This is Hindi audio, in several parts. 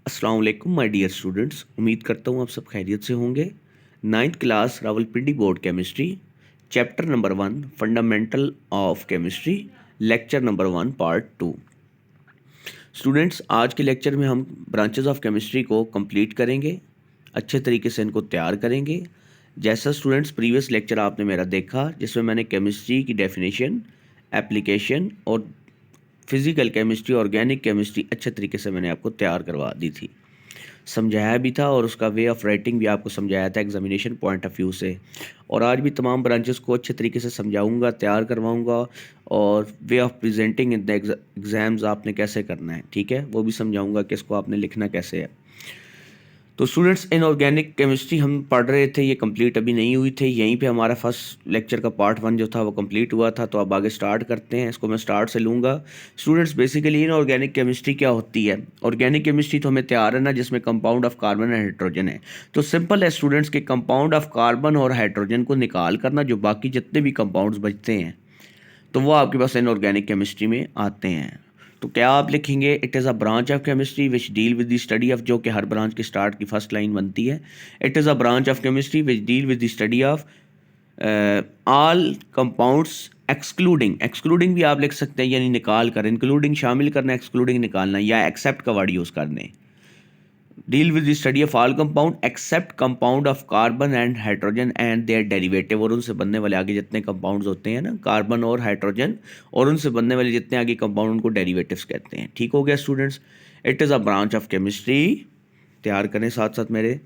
अस्सलाम वालेकुम माय डियर स्टूडेंट्स। उम्मीद करता हूँ आप सब खैरियत से होंगे। Ninth class Rawalpindi board chemistry, chapter number 1 fundamental of chemistry, lecture number 1 part 2। Students, आज के लेक्चर में हम ब्रांचेस ऑफ केमिस्ट्री को कंप्लीट करेंगे, अच्छे तरीके से इनको तैयार करेंगे। जैसा स्टूडेंट्स प्रीवियस लेक्चर आपने मेरा देखा जिसमें मैंने केमिस्ट्री की डेफिनेशन, एप्लीकेशन और फिज़िकल केमिस्ट्री, ऑर्गेनिक केमिस्ट्री अच्छे तरीके से मैंने आपको तैयार करवा दी थी, समझाया भी था और उसका वे ऑफ राइटिंग भी आपको समझाया था एग्जामिनेशन पॉइंट ऑफ व्यू से। और आज भी तमाम ब्रांचेस को अच्छे तरीके से समझाऊंगा, तैयार करवाऊंगा और way of presenting in the exams आपने कैसे करना है, ठीक है, वो भी समझाऊंगा कि इसको आपने लिखना कैसे है। तो स्टूडेंट्स, इनऑर्गेनिक केमिस्ट्री हम पढ़ रहे थे, ये कंप्लीट अभी नहीं हुई थी। यहीं पे हमारा फर्स्ट लेक्चर का पार्ट 1 जो था वो कंप्लीट हुआ था। तो अब आगे स्टार्ट करते हैं, इसको मैं स्टार्ट से लूँगा। स्टूडेंट्स, बेसिकली इनऑर्गेनिक केमिस्ट्री क्या होती है? ऑर्गेनिक केमिस्ट्री तो हमें तैयार है ना, जिसमें compound of carbon and hydrogen है। तो सिंपल है स्टूडेंट्स के कंपाउंड ऑफ कार्बन और हाइड्रोजन को निकाल करना, जो बाकी जितने भी कंपाउंड्स बचते हैं तो वो आपके पास इनऑर्गेनिक केमिस्ट्री में आते हैं। तो क्या आप लिखेंगे? It is a branch of chemistry which deal with the study of, जो कि हर ब्रांच के स्टार्ट की फर्स्ट लाइन बनती है। It is a branch of chemistry which deal with the study of all compounds excluding, excluding भी आप लिख सकते हैं, यानी निकाल कर, इंक्लूडिंग शामिल करना, एक्सक्लूडिंग निकालना, या एक्सेप्ट का वर्ड यूज़ करने। Deal with the study of all compound except compound of carbon and hydrogen and their derivative, और उनसे बनने वाले आगे जितने कंपाउंड्स होते हैं ना, कार्बन और हाइड्रोजन, और उनसे बनने वाले जितने आगे कंपाउंड, उनको डेरिवेटिव्स कहते हैं। ठीक हो गया students? It is a branch of chemistry, तैयार करें साथ साथ मेरे,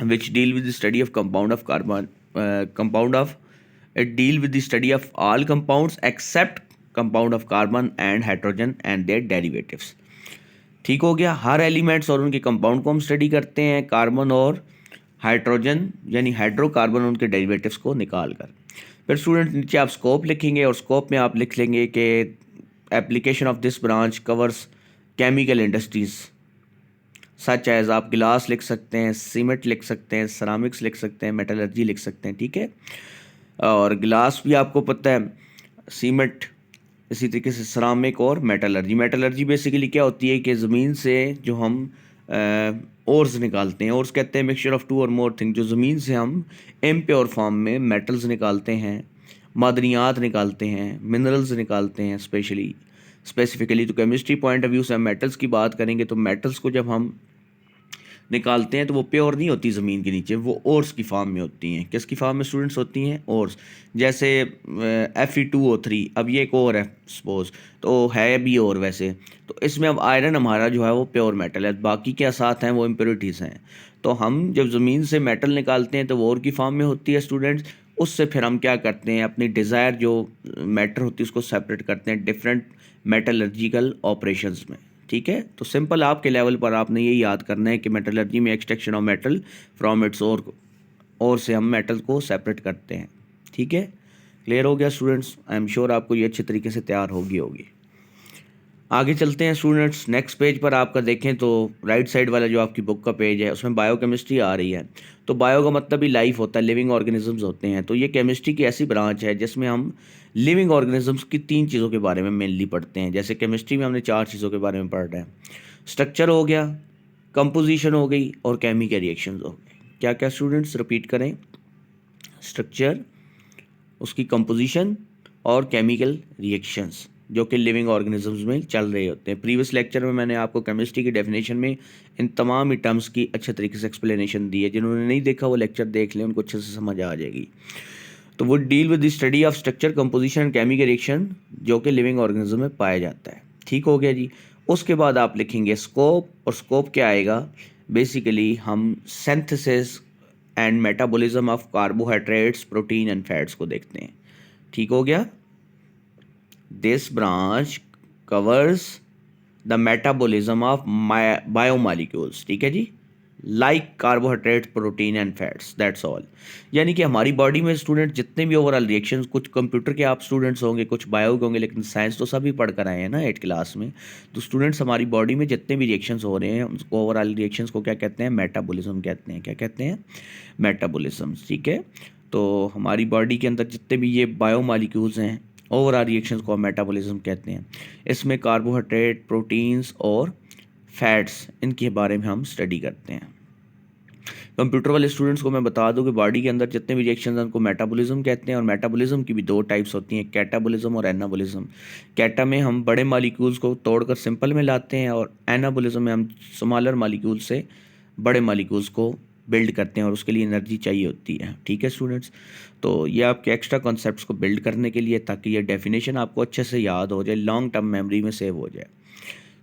which deal with the study of compound of carbon, compound of, it deal with the study of all compounds except compound of carbon and hydrogen and their derivatives. ठीक हो गया? हर एलिमेंट्स और उनके कंपाउंड को हम स्टडी करते हैं, कार्बन और हाइड्रोजन यानी हाइड्रोकार्बन, उनके डेरिवेटिव्स को निकाल कर। फिर स्टूडेंट नीचे आप स्कोप लिखेंगे और स्कोप में आप लिख लेंगे कि application of this branch covers chemical industries such as, आप गिलास लिख सकते हैं, सीमेंट लिख सकते हैं, सरामिक्स लिख सकते हैं, मेटलर्जी लिख सकते हैं, ठीक है। और गिलास भी आपको पता है, सीमेंट, इसी तरीके से सरामिक और मेटलर्जी। मेटलर्जी बेसिकली क्या होती है कि ज़मीन से जो हम ओर्स निकालते हैं, ओर्स कहते हैं मिक्सचर ऑफ टू और मोर थिंग, जो ज़मीन से हम इम्प्योर फॉर्म में मेटल्स निकालते हैं, मादनियात निकालते हैं, मिनरल्स निकालते हैं। स्पेसिफिकली तो केमिस्ट्री पॉइंट ऑफ व्यू से हम मेटल्स की बात करेंगे, तो मेटल्स को जब हम निकालते हैं तो वो प्योर नहीं होती ज़मीन के नीचे, वो ओर्स की फॉर्म में होती हैं। किसकी फॉर्म में स्टूडेंट्स होती हैं? ओर्स। जैसे Fe2O3, अब ये एक और है सपोज, तो है भी और वैसे, तो इसमें अब आयरन हमारा जो है वो प्योर मेटल है, बाकी क्या साथ हैं वो इम्प्योरिटीज़ हैं। तो हम जब ज़मीन से मेटल निकालते हैं तो वो और की फॉर्म में होती है स्टूडेंट्स। उससे फिर हम क्या करते हैं, अपनी डिज़ायर जो मैटर होती है उसको सेपरेट करते हैं डिफरेंट मेटलर्जिकल ऑपरेशंस में। ठीक है, तो सिंपल आपके लेवल पर आपने ये याद करना है कि मेटलर्जी में extraction of metal from its और से हम मेटल को सेपरेट करते हैं। ठीक है, क्लियर हो गया स्टूडेंट्स? आई एम श्योर आपको ये अच्छे तरीके से तैयार होगी। आगे चलते हैं स्टूडेंट्स, नेक्स्ट पेज पर आपका देखें तो राइट साइड वाला जो आपकी बुक का पेज है उसमें बायोकेमिस्ट्री आ रही है। तो बायो का मतलब ही लाइफ होता है, लिविंग ऑर्गेनिजम्स होते हैं। तो ये केमिस्ट्री की ऐसी ब्रांच है जिसमें हम लिविंग ऑर्गेनिजम्स की 3 चीज़ों के बारे में मेनली पढ़ते हैं। जैसे केमिस्ट्री में हमने 4 चीज़ों के बारे में पढ़ रहे हैं, स्ट्रक्चर हो गया, कंपोजिशन हो गई और केमिकल रिएक्शंस हो गए। क्या क्या स्टूडेंट्स रिपीट करें? स्ट्रक्चर, उसकी कंपोजिशन और केमिकल रिएक्शंस, जो कि लिविंग ऑर्गेनिजम्स में चल रहे होते हैं। प्रीवियस लेक्चर में मैंने आपको केमिस्ट्री की डेफिनेशन में इन तमाम ही टर्म्स की अच्छे तरीके से एक्सप्लेनेशन दी है। जिन्होंने नहीं देखा वो लेक्चर देख लें, उनको अच्छे से समझ आ जाएगी। तो वो deal with the study of structure, composition and chemical reaction, जो कि लिविंग ऑर्गेनिज्म में पाया जाता है। ठीक हो गया जी? उसके बाद आप लिखेंगे स्कोप, और स्कोप क्या आएगा? बेसिकली हम synthesis and metabolism of carbohydrates, protein and fats को देखते हैं। ठीक हो गया? This branch covers the metabolism of biomolecules, ठीक है जी, like carbohydrate, protein and fats, that's all. यानी कि हमारी बॉडी में स्टूडेंट जितने भी ओवरऑल रिएक्शंस, कुछ कंप्यूटर के आप स्टूडेंट्स होंगे, कुछ बायो के होंगे, लेकिन साइंस तो सभी पढ़ कर आए हैं ना 8 क्लास में। तो स्टूडेंट्स, हमारी बॉडी में जितने भी रिएक्शंस हो रहे हैं उनको ओवरऑल रिएक्शंस को क्या कहते हैं? मेटाबॉलिज्म कहते हैं। क्या कहते हैं? मेटाबॉलिज्म। ठीक है, तो हमारी बॉडी के अंदर जितने भी ये बायोमॉलिक्यूल्स हैं, ओवरऑल रिएक्शंस को हम मेटाबॉलिज्म कहते हैं। इसमें कार्बोहाइड्रेट, प्रोटीन्स और फैट्स, इनके बारे में हम स्टडी करते हैं। कंप्यूटर वाले स्टूडेंट्स को मैं बता दूं कि बॉडी के अंदर जितने भी रिएक्शंस हैं उनको मेटाबॉलिज्म कहते हैं, और मेटाबॉलिज्म की भी दो टाइप्स होती हैं, कैटाबॉलिज्म और एनाबॉलिज्म। कैटा में हम बड़े मालिक्यूल्स को तोड़कर सिंपल में लाते हैं, और एनाबॉलिज्म में हम स्मॉलर मालिक्यूल से बड़े मालिक्यूल्स को बिल्ड करते हैं, और उसके लिए एनर्जी चाहिए होती है। ठीक है स्टूडेंट्स, तो ये आपके एक्स्ट्रा कॉन्सेप्ट्स को बिल्ड करने के लिए, ताकि ये डेफिनेशन आपको अच्छे से याद हो जाए, लॉन्ग टर्म मेमोरी में सेव हो जाए।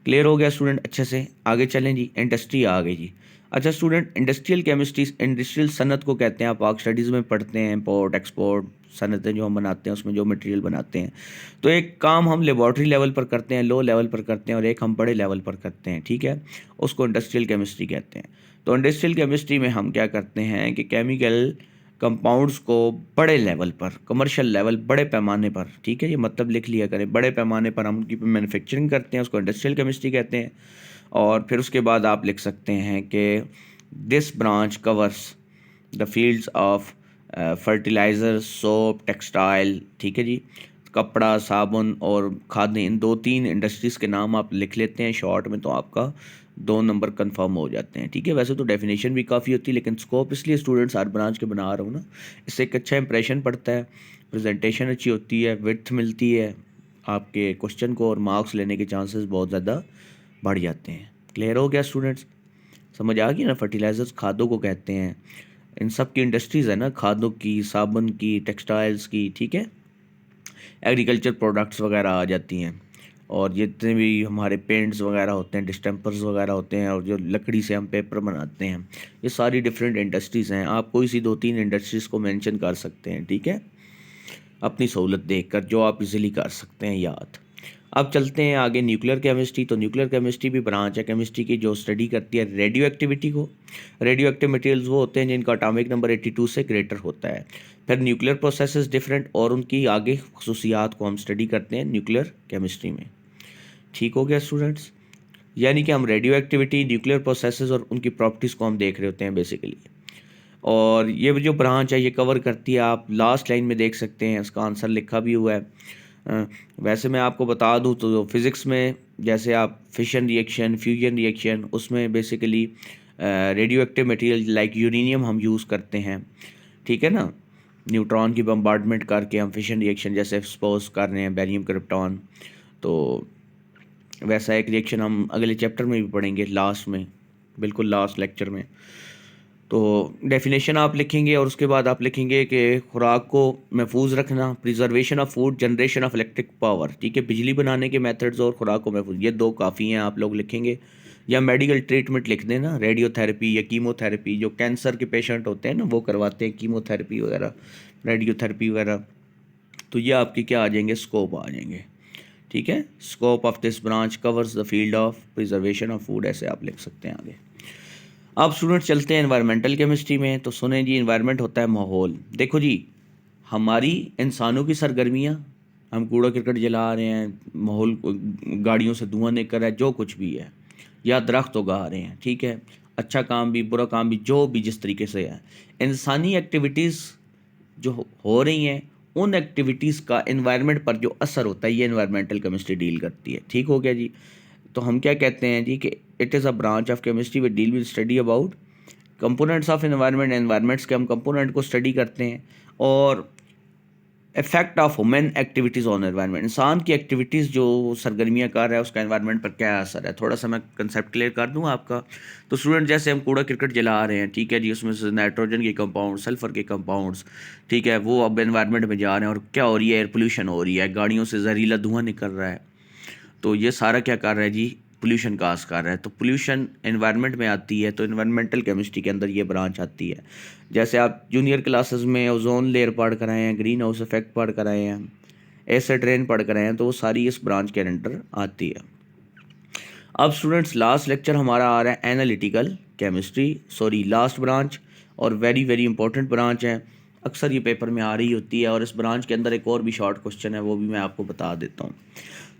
क्लियर हो गया स्टूडेंट? अच्छे से आगे चलें जी। इंडस्ट्री आ गई जी। अच्छा स्टूडेंट, इंडस्ट्रियल केमिस्ट्री, इंडस्ट्रियल सनत को कहते हैं। आप आग स्टडीज़ में पढ़ते हैं, इम्पोर्ट एक्सपोर्ट सनतें जो हम बनाते हैं, उसमें जो मटेरियल बनाते हैं। तो एक काम हम लेबॉर्ट्री लेवल पर करते हैं, लो लेवल पर करते हैं, और एक हम बड़े लेवल पर करते हैं। ठीक है, उसको इंडस्ट्रियल केमिस्ट्री कहते हैं। तो इंडस्ट्रियल केमिस्ट्री में हम क्या करते हैं कि केमिकल कंपाउंड्स को बड़े लेवल पर, कमर्शियल लेवल, बड़े पैमाने पर, ठीक है, ये मतलब लिख लिया करें, बड़े पैमाने पर हम उनकी मैन्युफैक्चरिंग करते हैं, उसको इंडस्ट्रियल केमिस्ट्री कहते हैं। और फिर उसके बाद आप लिख सकते हैं कि this branch covers the fields of fertiliser, soap, textile, ठीक है जी, कपड़ा, साबुन और खाद्य, इन दो तीन इंडस्ट्रीज़ के नाम आप लिख लेते हैं शॉर्ट में, तो आपका 2 नंबर कंफर्म हो जाते हैं। ठीक है, वैसे तो डेफिनेशन भी काफ़ी होती है, लेकिन स्कोप इसलिए स्टूडेंट्स हर ब्रांच के बना रहा हूँ ना, इससे एक अच्छा इंप्रेशन पड़ता है, प्रेजेंटेशन अच्छी होती है, विड्थ मिलती है आपके क्वेश्चन को, और मार्क्स लेने के चांसेस बहुत ज़्यादा बढ़ जाते हैं। क्लियर हो गया स्टूडेंट्स? समझ आ गई ना? फर्टिलाइजर्स खादों को कहते हैं, इन सब की इंडस्ट्रीज़ है ना, खादों की, साबुन की, टेक्सटाइल्स की, ठीक है, एग्रीकल्चर प्रोडक्ट्स वगैरह आ जाती हैं, और जितने भी हमारे पेंट्स वगैरह होते हैं, डिस्टेंपर्स वगैरह होते हैं, और जो लकड़ी से हम पेपर बनाते हैं, ये सारी डिफरेंट इंडस्ट्रीज़ हैं। आप कोई सी 2-3 इंडस्ट्रीज़ को मेंशन कर सकते हैं, ठीक है, अपनी सहूलत देखकर, जो आप इजीली कर सकते हैं याद। अब चलते हैं आगे न्यूक्लियर केमिस्ट्री। तो न्यूक्लियर केमिस्ट्री भी ब्रांच है केमिस्ट्री की जो स्टडी करती है रेडियो एक्टिविटी को। रेडियो एक्टिव मटेरियल्स वो होते हैं जिनका एटॉमिक नंबर 82 से ग्रेटर होता है। फिर न्यूक्लियर प्रोसेसेस डिफरेंट, और उनकी आगे खसूसियात को हम स्टडी करते हैं न्यूक्लियर केमिस्ट्री में। ठीक हो गया स्टूडेंट्स? यानी कि हम रेडियो एक्टिविटी, न्यूक्लियर प्रोसेसेस और उनकी प्रॉपर्टीज़ को हम देख रहे होते हैं बेसिकली। और ये जो ब्रांच है ये कवर करती है, आप लास्ट लाइन में देख सकते हैं, इसका आंसर लिखा भी हुआ है। वैसे मैं आपको बता दूं तो फिज़िक्स में जैसे आप फिशन रिएक्शन, फ्यूजन रिएक्शन, उसमें basically radio active material like uranium हम यूज़ करते हैं। ठीक है ना, न्यूट्रॉन की बम्बार्डमेंट करके हम फिशन रिएक्शन जैसे सपोज कर रहे हैं बेरियम क्रिप्टॉन, तो वैसा एक रिएक्शन हम अगले चैप्टर में भी पढ़ेंगे, लास्ट में, बिल्कुल लास्ट लेक्चर में। तो डेफिनेशन आप लिखेंगे, और उसके बाद आप लिखेंगे कि खुराक को महफूज रखना, preservation of food, generation of electric power, ठीक है, बिजली बनाने के मेथड्स और खुराक को महफूज, ये दो काफ़ी हैं, आप लोग लिखेंगे। या मेडिकल ट्रीटमेंट लिख देना, रेडियोथेरेपी या कीमोथेरेपी, जो कैंसर के पेशेंट होते हैं ना वो करवाते हैं कीमोथेरेपी वगैरह, रेडियोथेरेपी वगैरह। तो ये आपके क्या आ जाएंगे, स्कोप आ जाएंगे। ठीक है, scope of this branch covers the field of preservation of food, ऐसे आप लिख सकते हैं आगे। अब स्टूडेंट चलते हैं एनवायरमेंटल केमिस्ट्री में। तो सुने जी, एनवायरनमेंट होता है माहौल। देखो जी, हमारी इंसानों की सरगर्मियाँ, हम कूड़ा करकट जला रहे हैं, माहौल गाड़ियों से धुआं निकल रहा है, जो कुछ भी है, या दरख्त उगा रहे हैं, ठीक है, अच्छा काम भी बुरा काम भी, जो भी जिस तरीके से है, इंसानी एक्टिविटीज़ जो हो रही हैं, उन एक्टिविटीज़ का एनवायरनमेंट पर जो असर होता है, ये एनवायरमेंटल केमिस्ट्री डील करती है। ठीक हो गया जी? तो हम क्या कहते हैं जी कि it is a branch of chemistry with deal with study about components of environment, environments के हम कंपोनेंट को स्टडी करते हैं, और effect of human activities on environment, इंसान की एक्टिविटीज़ जो सरगर्मियाँ कर रहा है उसका एनवायरनमेंट पर क्या असर है। थोड़ा सा मैं कंसेप्ट क्लियर कर दूँ आपका। तो स्टूडेंट, जैसे हम कूड़ा करकट जला रहे हैं, ठीक है जी, उसमें से नाइट्रोजन के कंपाउंड, सल्फ़र के कंपाउंड्स, ठीक है, वो अब एनवायरनमेंट में जा रहे हैं, और क्या हो रही है, एयर पोल्यूशन हो रही है, गाड़ियों से जहरीला धुआं निकल रहा है। तो ये सारा क्या कर रहा है जी, पोल्यूशन काज कर रहा है। तो पोल्यूशन एनवायरनमेंट में आती है, तो एनवायरमेंटल केमिस्ट्री के अंदर ये ब्रांच आती है। जैसे आप जूनियर क्लासेस में ओजोन लेयर पढ़ कर आए हैं, ग्रीन हाउस इफेक्ट पढ़ कर आए हैं, एसिड रेन पढ़ कर आए हैं, तो वो सारी इस ब्रांच के अंडर आती है। अब स्टूडेंट्स, लास्ट लेक्चर हमारा आ रहा है analytical chemistry, sorry last branch, और वेरी वेरी इंपॉर्टेंट ब्रांच है, अक्सर ये पेपर में आ रही होती है। और इस ब्रांच के अंदर एक और भी शॉर्ट क्वेश्चन है, वो भी मैं आपको बता देता हूँ।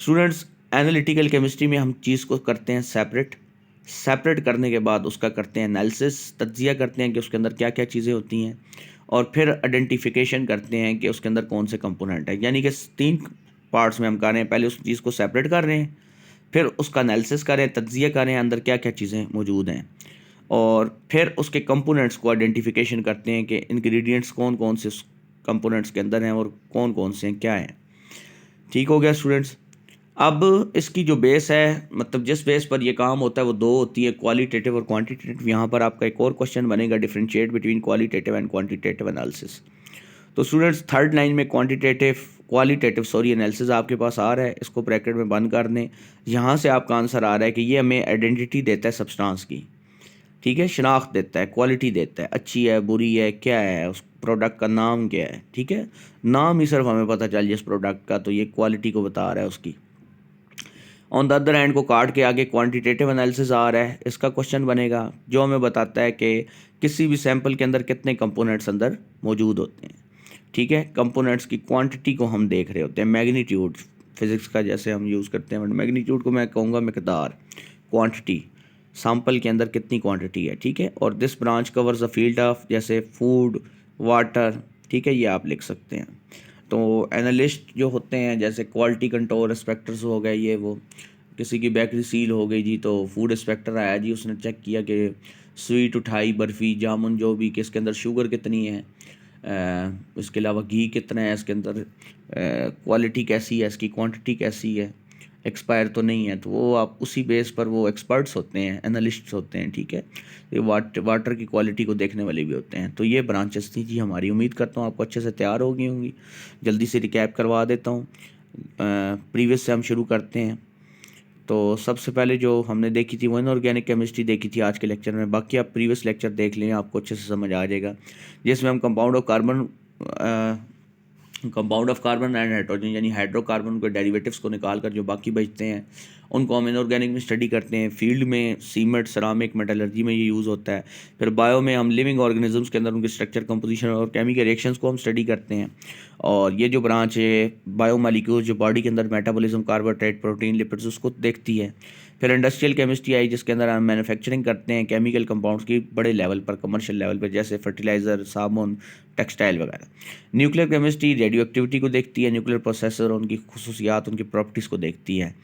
स्टूडेंट्स, एनालिटिकल केमिस्ट्री में हम चीज़ को करते हैं सेपरेट करने के बाद उसका करते हैं एनालिसिस, तज्जिया करते हैं कि उसके अंदर क्या क्या चीज़ें होती हैं, और फिर आइडेंटिफिकेशन करते हैं कि उसके अंदर कौन से कंपोनेंट है। यानी कि 3 पार्ट्स में हम कर रहे हैं, पहले उस चीज़ को सेपरेट कर रहे हैं, फिर उसका एनालिसिस करें, तज्जिया करें अंदर क्या क्या चीज़ें मौजूद हैं, और फिर उसके कंपोनेंट्स को आइडेंटिफिकेशन करते हैं कि इंग्रेडिएंट्स कौन कौन से कंपोनेंट्स के अंदर हैं और कौन कौन से हैं, क्या हैं। ठीक हो गया स्टूडेंट्स। अब इसकी जो बेस है, मतलब जिस बेस पर ये काम होता है वो दो होती है, क्वालिटेटिव और क्वांटिटेटिव। यहाँ पर आपका एक और क्वेश्चन बनेगा, differentiate between qualitative and quantitative analysis. तो स्टूडेंट्स थर्ड लाइन में क्वालिटेटिव एनालिसिस आपके पास आ रहा है, इसको ब्रैकेट में बंद कर दें। यहाँ से आपका आंसर आ रहा है कि ये हमें आइडेंटिटी देता है सब्सटेंस की, ठीक है, शनाख्त देता है, क्वालिटी देता है, अच्छी है, बुरी है, क्या है, उस प्रोडक्ट का नाम क्या है, ठीक है। नाम ही सिर्फ हमें पता चल जाए इस प्रोडक्ट का, तो ये क्वालिटी को बता रहा है उसकी। ऑन द अदर हैंड को काट के आगे क्वांटिटेटिव एनालिसिस आ रहा है, इसका क्वेश्चन बनेगा जो हमें बताता है कि किसी भी सैंपल के अंदर कितने कंपोनेंट्स अंदर मौजूद होते हैं, ठीक है। कंपोनेंट्स की क्वांटिटी को हम देख रहे होते हैं, मैग्नीट्यूड, फिज़िक्स का जैसे हम यूज़ करते हैं, मैग्नीट्यूड को मैं कहूँगा मिकदार, क्वांटिटी, सैंपल के अंदर कितनी क्वांटिटी है, ठीक है। और this branch covers the field of, जैसे फूड, वाटर, ठीक है, ये आप लिख सकते हैं। तो एनालिस्ट जो होते हैं, जैसे क्वालिटी कंट्रोल इंस्पेक्टर्स हो गए, ये वो किसी की बेकरी सील हो गई जी, तो फूड इंस्पेक्टर आया जी, उसने चेक किया कि स्वीट उठाई, बर्फ़ी, जामुन जो भी, कि इसके अंदर शुगर कितनी है, इसके अलावा घी कितना है इसके अंदर, क्वालिटी कैसी है इसकी, क्वांटिटी कैसी है, एक्सपायर तो नहीं है। तो वो आप उसी बेस पर, वो एक्सपर्ट्स होते हैं, एनालिस्ट्स होते हैं, ठीक है। ये वाटर की क्वालिटी को देखने वाले भी होते हैं। तो ये ब्रांचेस थी जी हमारी। उम्मीद करता हूँ आपको अच्छे से तैयार हो गई होंगी। जल्दी से रिकैप करवा देता हूँ, प्रीवियस से हम शुरू करते हैं। तो सबसे पहले जो हमने देखी थी वो इनऑर्गेनिक केमिस्ट्री देखी थी आज के लेक्चर में। बाकी आप प्रीवियस लेक्चर देख लें, आपको अच्छे से समझ आ जाएगा, जिसमें हम compound of carbon and hydrogen, यानी हाइड्रोकार्बन के डेरिवेटिव्स को निकाल कर जो बाकी बचते हैं उनको हम इनऑर्गेनिक में स्टडी करते हैं। फील्ड में सीमेंट, सरामिक, मेटलर्जी में ये यूज़ होता है। फिर बायो में हम लिविंग ऑर्गेनिजम्स के अंदर उनके स्ट्रक्चर, कंपोजिशन और केमिकल रिएक्शंस को हम स्टडी करते हैं। और ये जो ब्रांच है बायो मालिक्यूल्स, जो बॉडी के अंदर मेटाबॉलिज्म, कार्बोहाइड्रेट, प्रोटीन, लिपिड्स, उसको देखती है। फिर इंडस्ट्रियल केमिस्ट्री आई, जिसके अंदर हम मैन्युफैक्चरिंग करते हैं केमिकल कंपाउंड्स की बड़े लेवल पर, कमर्शियल लेवल पर, जैसे फर्टिलाइज़र, साबुन, टेक्सटाइल वगैरह। न्यूक्लियर केमिस्ट्री रेडियो एक्टिविटी को देखती है, न्यूक्लियर प्रोसेसर, उनकी खुसूसियात, उनकी प्रॉपर्टीज़ को देखती है,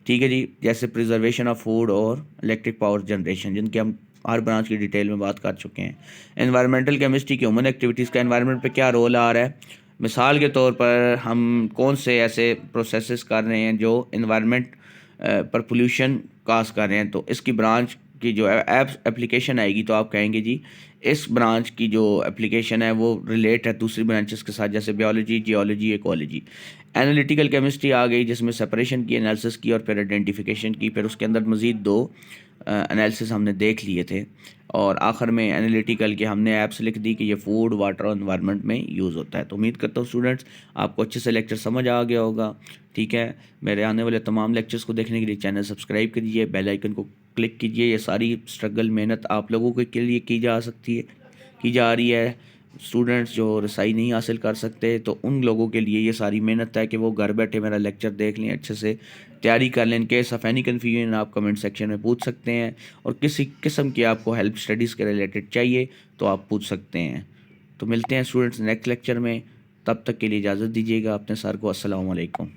ठीक है जी। जैसे प्रिजर्वेशन ऑफ फूड और इलेक्ट्रिक पावर जनरेशन, जिनके हम हर ब्रांच की डिटेल में बात कर चुके हैं। एनवायरमेंटल केमिस्ट्री की ह्यूमन एक्टिविटीज़ का एनवायरनमेंट पे क्या रोल आ रहा है। मिसाल के तौर पर हम कौन से ऐसे प्रोसेसेस कर रहे हैं जो एनवायरनमेंट पर पोल्यूशन काज कर रहे हैं, तो इसकी ब्रांच की जो एप्लीकेशन आएगी, तो आप कहेंगे जी इस ब्रांच की जो एप्लीकेशन है वो रिलेट है दूसरी ब्रांचेस के साथ, जैसे biology, geology, ecology. Analytical chemistry आ गई, जिसमें सेपरेशन की, एनालिसिस की और फिर आइडेंटिफिकेशन की। फिर उसके अंदर मज़ीद दो एनालिसिस हमने देख लिए थे। और आखिर में एनालिटिकल के हमने ऐप्स लिख दी कि ये फूड, वाटर और एनवायरनमेंट में यूज़ होता है। तो उम्मीद करता हूँ स्टूडेंट्स आपको अच्छे से लेक्चर समझ आ गया होगा, ठीक है। मेरे आने वाले तमाम लेक्चर्स को देखने के लिए चैनल सब्सक्राइब कीजिए, बेल आइकन को क्लिक कीजिए। ये सारी स्ट्रगल, मेहनत आप लोगों के लिए की जा सकती है, की जा रही है। स्टूडेंट्स जो रसाई नहीं हासिल कर सकते, तो उन लोगों के लिए ये सारी मेहनत है कि वो घर बैठे मेरा लेक्चर देख लें, अच्छे से तैयारी कर लें। केस ऑफ एनी कन्फ्यूजन आप कमेंट सेक्शन में पूछ सकते हैं, और किसी किस्म की आपको हेल्प स्टडीज़ के रिलेटेड चाहिए तो आप पूछ सकते हैं। तो मिलते हैं स्टूडेंट्स नेक्स्ट लेक्चर में, तब तक के लिए इजाज़त दीजिएगा अपने सर को। अस्सलाम वालेकुम।